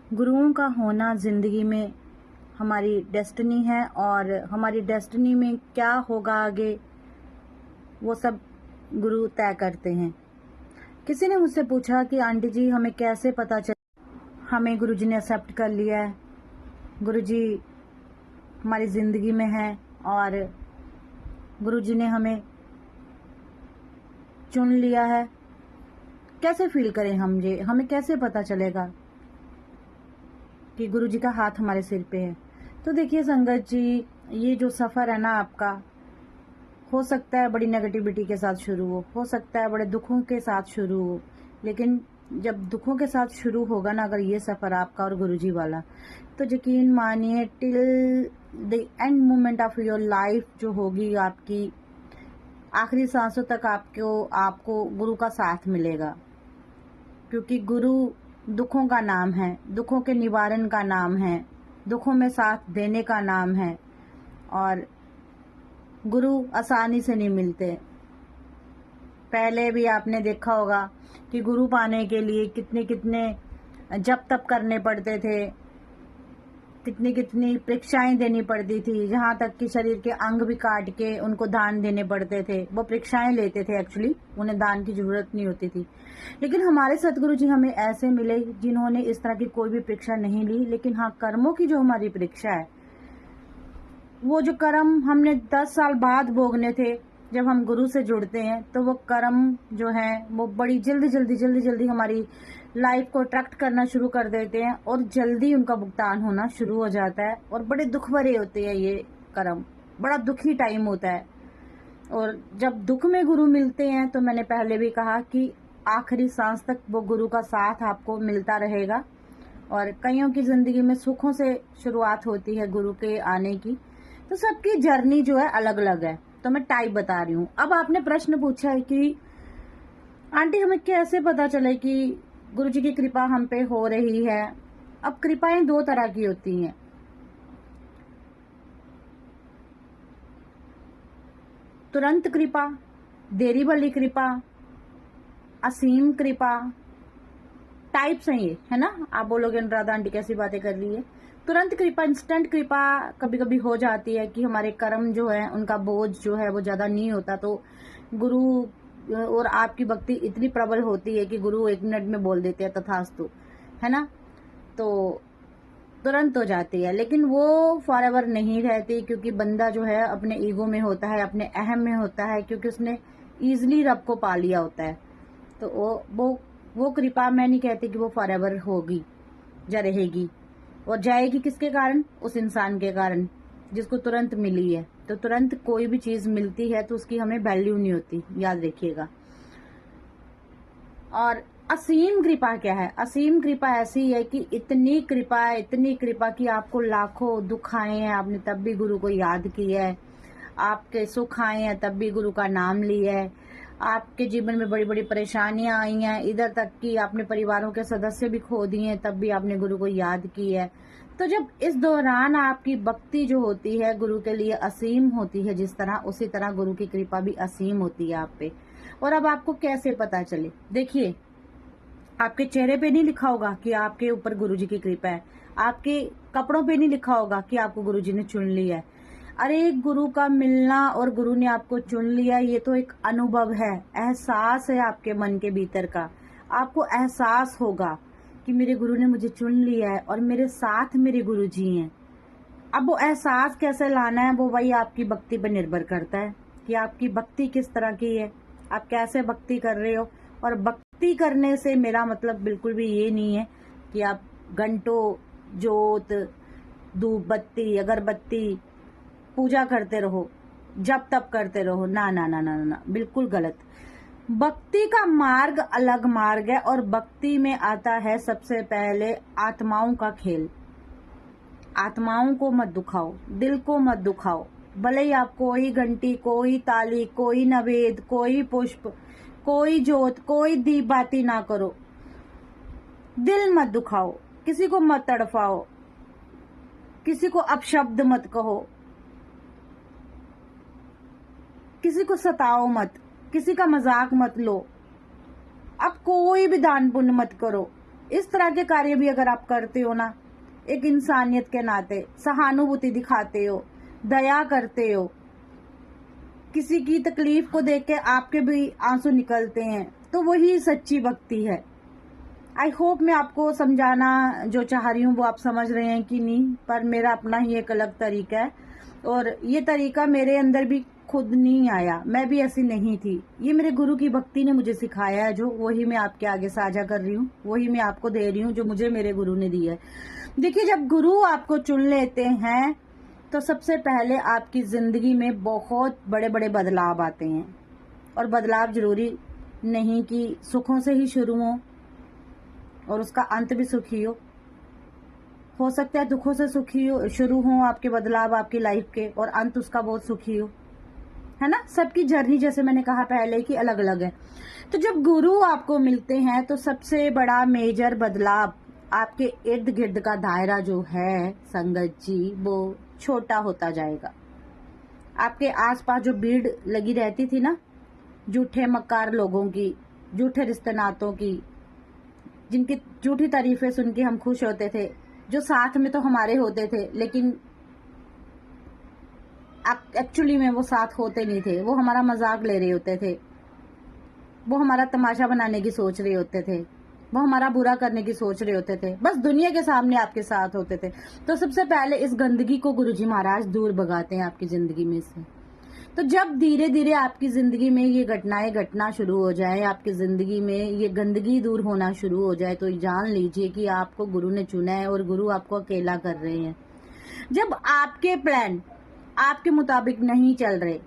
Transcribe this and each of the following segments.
गुरुओं का होना ज़िंदगी में हमारी डेस्टिनी है, और हमारी डेस्टिनी में क्या होगा आगे वो सब गुरु तय करते हैं। किसी ने मुझसे पूछा कि आंटी जी हमें कैसे पता चले हमें गुरुजी ने एक्सेप्ट कर लिया है, गुरुजी हमारी ज़िंदगी में है और गुरुजी ने हमें चुन लिया है, कैसे फील करें हमें कैसे पता चलेगा कि गुरुजी का हाथ हमारे सिर पे है। तो देखिए संगत जी, ये जो सफ़र है ना आपका, हो सकता है बड़ी नेगेटिविटी के साथ शुरू हो सकता है बड़े दुखों के साथ शुरू हो, लेकिन जब दुखों के साथ शुरू होगा ना अगर ये सफ़र आपका और गुरुजी वाला, तो यकीन मानिए till the end moment of your life जो होगी आपकी, आखिरी सांसों तक आपको गुरु का साथ मिलेगा। क्योंकि गुरु दुखों का नाम है, दुखों के निवारण का नाम है, दुखों में साथ देने का नाम है, और गुरु आसानी से नहीं मिलते। पहले भी आपने देखा होगा कि गुरु पाने के लिए कितने कितने जप तप करने पड़ते थे, कितनी कितनी परीक्षाएं देनी पड़ती थी, जहाँ तक कि शरीर के अंग भी काट के उनको दान देने पड़ते थे। वो परीक्षाएं लेते थे, एक्चुअली उन्हें दान की जरूरत नहीं होती थी। लेकिन हमारे सतगुरु जी हमें ऐसे मिले जिन्होंने इस तरह की कोई भी परीक्षा नहीं ली, लेकिन हाँ कर्मों की जो हमारी परीक्षा है, वो जो कर्म हमने 10 साल बाद भोगने थे, जब हम गुरु से जुड़ते हैं तो वो कर्म जो है वो बड़ी जल्दी हमारी लाइफ को अट्रैक्ट करना शुरू कर देते हैं, और जल्दी उनका भुगतान होना शुरू हो जाता है, और बड़े दुख भरे होते हैं ये कर्म, बड़ा दुखी टाइम होता है। और जब दुख में गुरु मिलते हैं तो मैंने पहले भी कहा कि आखिरी सांस तक वो गुरु का साथ आपको मिलता रहेगा। और कईयों की जिंदगी में सुखों से शुरुआत होती है गुरु के आने की, तो सबकी जर्नी जो है अलग अलग है, तो मैं टाइप बता रही हूँ। अब आपने प्रश्न पूछा है कि आंटी हमें कैसे पता चले कि गुरुजी की कृपा हम पे हो रही है। अब कृपाएं दो तरह की होती हैं, तुरंत कृपा, देरी वाली कृपा, असीम कृपा, टाइप्स हैं ये, है ना। आप बोलोगे अनुराधा आंटी कैसी बातें कर रही है। तुरंत कृपा, इंस्टेंट कृपा कभी कभी हो जाती है कि हमारे कर्म जो है उनका बोझ जो है वो ज्यादा नहीं होता, तो गुरु और आपकी भक्ति इतनी प्रबल होती है कि गुरु 1 मिनट में बोल देते हैं तथास्तु, है ना। तो तुरंत हो जाती है, लेकिन वो फॉर एवर नहीं रहती, क्योंकि बंदा जो है अपने ईगो में होता है, अपने अहम में होता है, क्योंकि उसने ईजिली रब को पा लिया होता है। तो वो कृपा मैं नहीं कहती कि वो फॉर एवर होगी या रहेगी, और जाएगी किसके कारण, उस इंसान के कारण जिसको तुरंत मिली है। तो तुरंत कोई भी चीज मिलती है तो उसकी हमें वैल्यू नहीं होती, याद रखिएगा। और असीम कृपा क्या है? असीम कृपा ऐसी है कि इतनी कृपा कि आपको लाखों दुख आए हैं, आपने तब भी गुरु को याद किया है, आपके सुख आए हैं तब भी गुरु का नाम लिया है, आपके जीवन में बड़ी बड़ी परेशानियां आई हैं, इधर तक कि आपने परिवारों के सदस्य भी खो दिए हैं, तब भी आपने गुरु को याद किया है। तो जब इस दौरान आपकी भक्ति जो होती है गुरु के लिए असीम होती है, जिस तरह उसी तरह गुरु की कृपा भी असीम होती है आप पे। और अब आपको कैसे पता चले? देखिए, आपके चेहरे पे नहीं लिखा होगा कि आपके ऊपर गुरुजी की कृपा है, आपके कपड़ों पे नहीं लिखा होगा कि आपको गुरुजी ने चुन लिया है। अरे गुरु का मिलना और गुरु ने आपको चुन लिया, ये तो एक अनुभव है, एहसास है आपके मन के भीतर का। आपको एहसास होगा कि मेरे गुरु ने मुझे चुन लिया है और मेरे साथ मेरे गुरुजी हैं। अब वो एहसास कैसे लाना है, वो वही आपकी भक्ति पर निर्भर करता है कि आपकी भक्ति किस तरह की है, आप कैसे भक्ति कर रहे हो। और भक्ति करने से मेरा मतलब बिल्कुल भी ये नहीं है कि आप घंटों जोत, धूप बत्ती, अगरबत्ती पूजा करते रहो, जप तप करते रहो, ना ना ना ना ना, बिल्कुल गलत। भक्ति का मार्ग अलग मार्ग है, और भक्ति में आता है सबसे पहले आत्माओं का खेल। आत्माओं को मत दुखाओ, दिल को मत दुखाओ, भले ही आप कोई घंटी, कोई ताली, कोई नवेद, कोई पुष्प, कोई जोत, कोई दीप बाती ना करो, दिल मत दुखाओ, किसी को मत तड़फाओ, किसी को अपशब्द मत कहो, किसी को सताओ मत, किसी का मजाक मत लो। अब कोई भी दान पुण्य मत करो, इस तरह के कार्य भी अगर आप करते हो ना, एक इंसानियत के नाते सहानुभूति दिखाते हो, दया करते हो, किसी की तकलीफ को देख के आपके भी आंसू निकलते हैं, तो वही सच्ची भक्ति है। आई होप मैं आपको समझाना जो चाह रही हूँ वो आप समझ रहे हैं कि नहीं, पर मेरा अपना ही एक अलग तरीका है और ये तरीका मेरे अंदर भी खुद नहीं आया, मैं भी ऐसी नहीं थी। ये मेरे गुरु की भक्ति ने मुझे सिखाया है, जो वही मैं आपके आगे साझा कर रही हूँ, वही मैं आपको दे रही हूँ जो मुझे मेरे गुरु ने दी है। देखिए, जब गुरु आपको चुन लेते हैं तो सबसे पहले आपकी जिंदगी में बहुत बड़े बड़े बदलाव आते हैं, और बदलाव जरूरी नहीं कि सुखों से ही शुरू हो और उसका अंत भी सुखी हो सकता है दुखों से सुखी हो शुरू हो आपके बदलाव आपकी लाइफ के, और अंत उसका बहुत सुखी हो, है ना। सबकी जर्नी जैसे मैंने कहा पहले कि अलग अलग है। तो जब गुरु आपको मिलते हैं तो सबसे बड़ा मेजर बदलाव आपके इर्द गिर्द का दायरा जो है संगत जी, वो छोटा होता जाएगा। आपके आसपास जो भीड़ लगी रहती थी ना, झूठे मक्कार लोगों की, झूठे रिश्ते नातों की, जिनकी झूठी तारीफें सुन के हम खुश होते थे, जो साथ में तो हमारे होते थे लेकिन एक्चुअली में वो साथ होते नहीं थे, वो हमारा मजाक ले रहे होते थे, वो हमारा तमाशा बनाने की सोच रहे होते थे, वो हमारा बुरा करने की सोच रहे होते थे, बस दुनिया के सामने आपके साथ होते थे। तो सबसे पहले इस गंदगी को गुरुजी महाराज दूर भगाते हैं आपकी जिंदगी में से। तो जब धीरे धीरे आपकी जिंदगी में ये घटनाएं घटना शुरू हो जाए, आपकी जिंदगी में ये गंदगी दूर होना शुरू हो जाए, तो जान लीजिए कि आपको गुरु ने चुना है और गुरु आपको अकेला कर रहे हैं। जब आपके प्लान आपके मुताबिक नहीं चल रहे,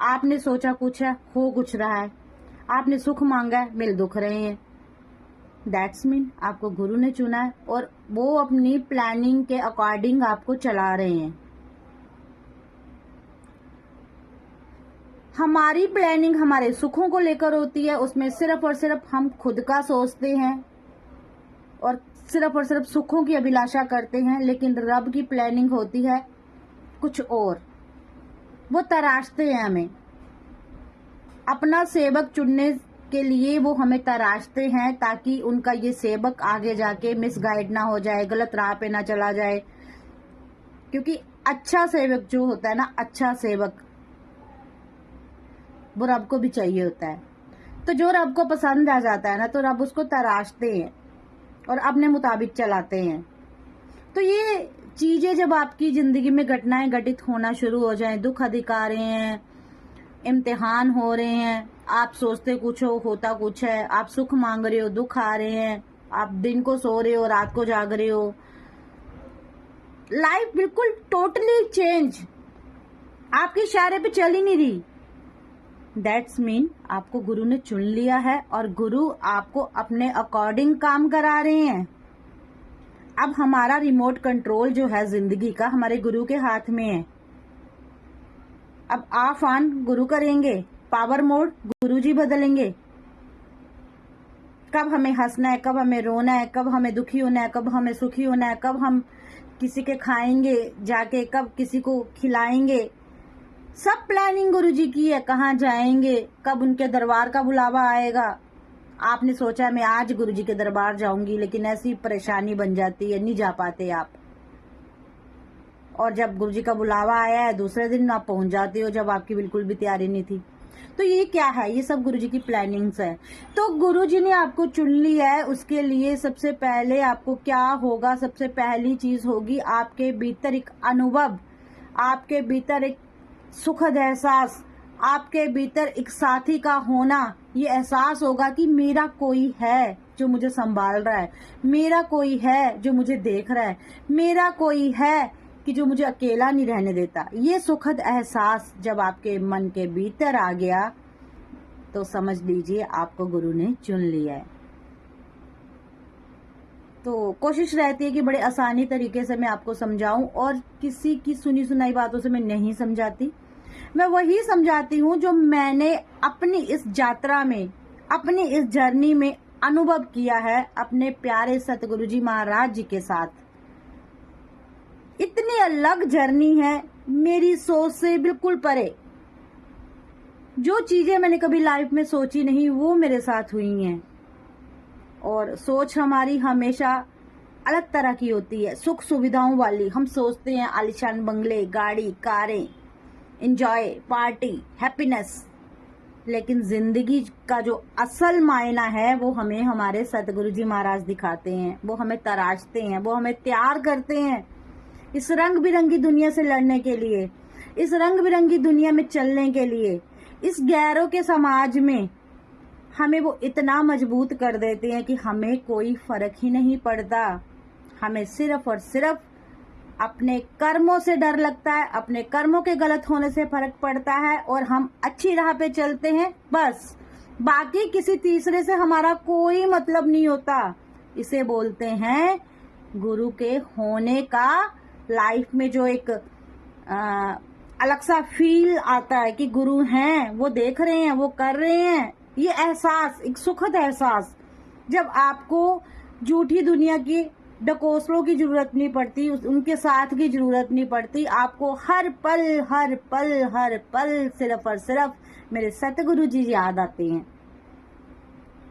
आपने सोचा कुछ है, हो कुछ रहा है, आपने सुख मांगा है, मिल दुख रहे हैं, दैट्स मीन आपको गुरु ने चुना है और वो अपनी प्लानिंग के अकॉर्डिंग आपको चला रहे हैं। हमारी प्लानिंग हमारे सुखों को लेकर होती है, उसमें सिर्फ और सिर्फ हम खुद का सोचते हैं और सिर्फ सुखों की अभिलाषा करते हैं, लेकिन रब की प्लानिंग होती है कुछ और। वो तराशते हैं हमें, अपना सेवक चुनने के लिए वो हमें तराशते हैं, ताकि उनका ये सेवक आगे जाके मिसगाइड ना हो जाए, गलत राह पे ना चला जाए। क्योंकि अच्छा सेवक जो होता है ना, अच्छा सेवक वो रब को भी चाहिए होता है। तो जो रब को पसंद आ जाता है ना, तो रब उसको तराशते हैं और अपने मुताबिक चलाते हैं। तो ये चीजें जब आपकी जिंदगी में घटनाएं घटित होना शुरू हो जाएं, दुख अधिक आ रहे हैं, इम्तिहान हो रहे हैं, आप सोचते कुछ हो, होता कुछ है, आप सुख मांग रहे हो, दुख आ रहे हैं, आप दिन को सो रहे हो, रात को जाग रहे हो, लाइफ बिल्कुल टोटली चेंज, आपके इशारे पे चल ही नहीं रही, दैट्स मीन आपको गुरु ने चुन लिया है और गुरु आपको अपने अकॉर्डिंग काम करा रहे हैं। अब हमारा रिमोट कंट्रोल जो है जिंदगी का हमारे गुरु के हाथ में है। अब ऑफ ऑन गुरु करेंगे, पावर मोड गुरुजी बदलेंगे। कब हमें हंसना है, कब हमें रोना है, कब हमें दुखी होना है, कब हमें सुखी होना है, कब हम किसी के खाएंगे जाके, कब किसी को खिलाएंगे, सब प्लानिंग गुरुजी की है। कहाँ जाएंगे, कब उनके दरबार का बुलावा आएगा। आपने सोचा मैं आज गुरुजी के दरबार जाऊंगी, लेकिन ऐसी परेशानी बन जाती है, नहीं जा पाते आप। और जब गुरुजी का बुलावा आया है, दूसरे दिन आप पहुंच जाते हो जब आपकी बिल्कुल भी तैयारी नहीं थी। तो ये क्या है, ये सब गुरुजी की प्लानिंग्स है। तो गुरुजी ने आपको चुन लिया है, उसके लिए सबसे पहले आपको क्या होगा, सबसे पहली चीज होगी आपके भीतर एक अनुभव, आपके भीतर एक सुखद एहसास, आपके भीतर एक साथी का होना। ये एहसास होगा कि मेरा कोई है जो मुझे संभाल रहा है, मेरा कोई है जो मुझे देख रहा है, मेरा कोई है कि जो मुझे अकेला नहीं रहने देता। ये सुखद एहसास जब आपके मन के भीतर आ गया तो समझ लीजिए आपको गुरु ने चुन लिया है। तो कोशिश रहती है कि बड़े आसानी तरीके से मैं आपको समझाऊं, और किसी की सुनी सुनाई बातों से मैं नहीं समझाती। मैं वही समझाती हूँ जो मैंने अपनी इस यात्रा में, अपनी इस जर्नी में अनुभव किया है अपने प्यारे सतगुरु जी महाराज जी के साथ। इतनी अलग जर्नी है, मेरी सोच से बिल्कुल परे। जो चीजें मैंने कभी लाइफ में सोची नहीं वो मेरे साथ हुई हैं। और सोच हमारी हमेशा अलग तरह की होती है, सुख सुविधाओं वाली। हम सोचते हैं आलीशान बंगले, गाड़ी, कारें, एंजॉय, पार्टी, हैप्पीनेस। लेकिन जिंदगी का जो असल मायना है वो हमें हमारे सतगुरु जी महाराज दिखाते हैं। वो हमें तराशते हैं, वो हमें तैयार करते हैं इस रंग बिरंगी दुनिया से लड़ने के लिए, इस रंग बिरंगी दुनिया में चलने के लिए। इस गैरों के समाज में हमें वो इतना मजबूत कर देते हैं कि हमें कोई फर्क ही नहीं पड़ता। हमें सिर्फ और सिर्फ अपने कर्मों से डर लगता है, अपने कर्मों के गलत होने से फर्क पड़ता है और हम अच्छी राह पे चलते हैं बस। बाकी किसी तीसरे से हमारा कोई मतलब नहीं होता। इसे बोलते हैं गुरु के होने का लाइफ में जो एक अलग सा फील आता है कि गुरु हैं, वो देख रहे हैं, वो कर रहे हैं। ये एहसास, एक सुखद एहसास, जब आपको झूठी दुनिया की डकोसलों की जरूरत नहीं पड़ती, उनके साथ की जरूरत नहीं पड़ती। आपको हर पल हर पल हर पल सिर्फ और सिर्फ मेरे सतगुरु जी याद आते हैं।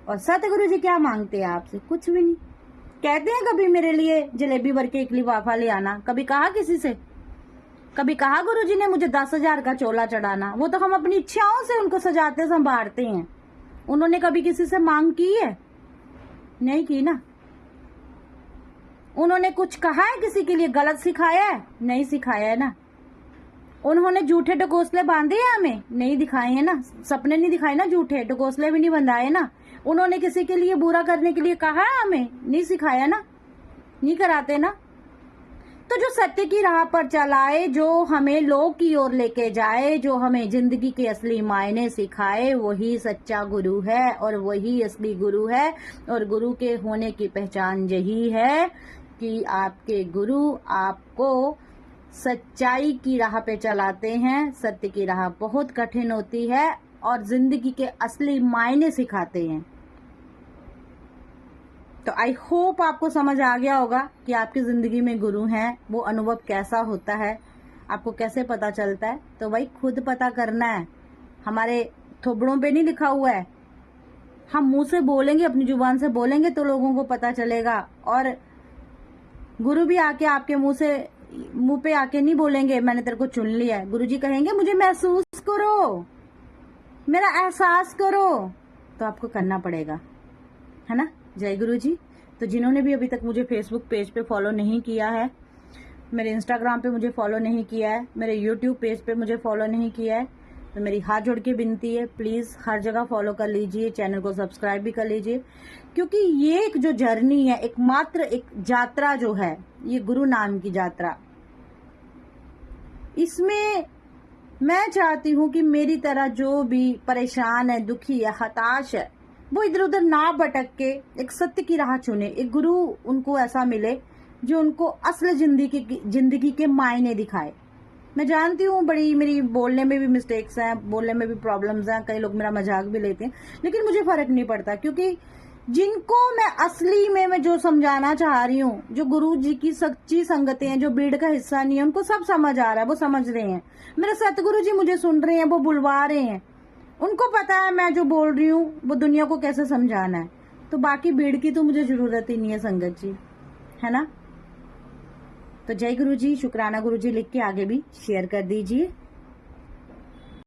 और सतगुरु जी क्या मांगते हैं आपसे? कुछ भी नहीं। कहते हैं कभी मेरे लिए जलेबी भर के एक लिफाफा ले आना? कभी कहा किसी से? कभी कहा गुरु जी ने मुझे 10,000 का चोला चढ़ाना? वो तो हम अपनी इच्छाओं से उनको सजाते संभालते हैं। उन्होंने कभी किसी से मांग की है? नहीं की ना। उन्होंने कुछ कहा है किसी के लिए? गलत सिखाया है? नहीं सिखाया है ना। उन्होंने झूठे डकोसले बांधे हैं हमें? नहीं दिखाए हैं ना। सपने नहीं दिखाए ना, झूठे डकोसले भी नहीं बंधाए ना। उन्होंने किसी के लिए बुरा करने के लिए कहा है हमें? नहीं सिखाया ना, नहीं कराते ना। तो जो सत्य की राह पर चलाए, जो हमें लोक की ओर लेके जाए, जो हमें जिंदगी के असली मायने सिखाए, वही सच्चा गुरु है और वही असली गुरु है। और गुरु के होने की पहचान यही है कि आपके गुरु आपको सच्चाई की राह पे चलाते हैं। सत्य की राह बहुत कठिन होती है और जिंदगी के असली मायने सिखाते हैं। तो आई होप आपको समझ आ गया होगा कि आपकी जिंदगी में गुरु हैं, वो अनुभव कैसा होता है, आपको कैसे पता चलता है। तो भाई खुद पता करना है, हमारे थोबड़ों पे नहीं लिखा हुआ है। हम मुंह से बोलेंगे, अपनी जुबान से बोलेंगे तो लोगों को पता चलेगा। और गुरु भी आके आपके मुंह पे आके नहीं बोलेंगे मैंने तेरे को चुन लिया है। गुरु जी कहेंगे मुझे महसूस करो, मेरा एहसास करो। तो आपको करना पड़ेगा, है ना। जय गुरु जी। तो जिन्होंने भी अभी तक मुझे फेसबुक पेज पे फॉलो नहीं किया है, मेरे इंस्टाग्राम पे मुझे फॉलो नहीं किया है, मेरे यूट्यूब पेज पे मुझे फॉलो नहीं किया है, तो मेरी हाथ जोड़ के विनती है, प्लीज हर जगह फॉलो कर लीजिए, चैनल को सब्सक्राइब भी कर लीजिए। क्योंकि ये एक जो जर्नी है, एकमात्र एक यात्रा जो है, ये गुरु नाम की यात्रा, इसमें मैं चाहती हूँ कि मेरी तरह जो भी परेशान है, दुखी है, हताश है, वो इधर उधर ना भटक के एक सत्य की राह चुने। एक गुरु उनको ऐसा मिले जो उनको असल जिंदगी के मायने दिखाए। मैं जानती हूँ बड़ी मेरी बोलने में भी मिस्टेक्स हैं, बोलने में भी प्रॉब्लम्स हैं, कई लोग मेरा मजाक भी लेते हैं, लेकिन मुझे फर्क नहीं पड़ता। क्योंकि जिनको मैं असली में मैं जो समझाना चाह रही हूँ, जो गुरु जी की सच्ची संगतें हैं, जो भीड़ का हिस्सा नहीं है, उनको सब समझ आ रहा है, वो समझ रहे हैं। मेरे सतगुरु जी मुझे सुन रहे हैं, वो बुलवा रहे हैं, उनको पता है मैं जो बोल रही हूँ वो दुनिया को कैसे समझाना है। तो बाकी भीड़ की तो मुझे जरूरत ही नहीं है संगत जी, है ना। तो जय गुरु जी, शुक्राना गुरु जी लिख के आगे भी शेयर कर दीजिए।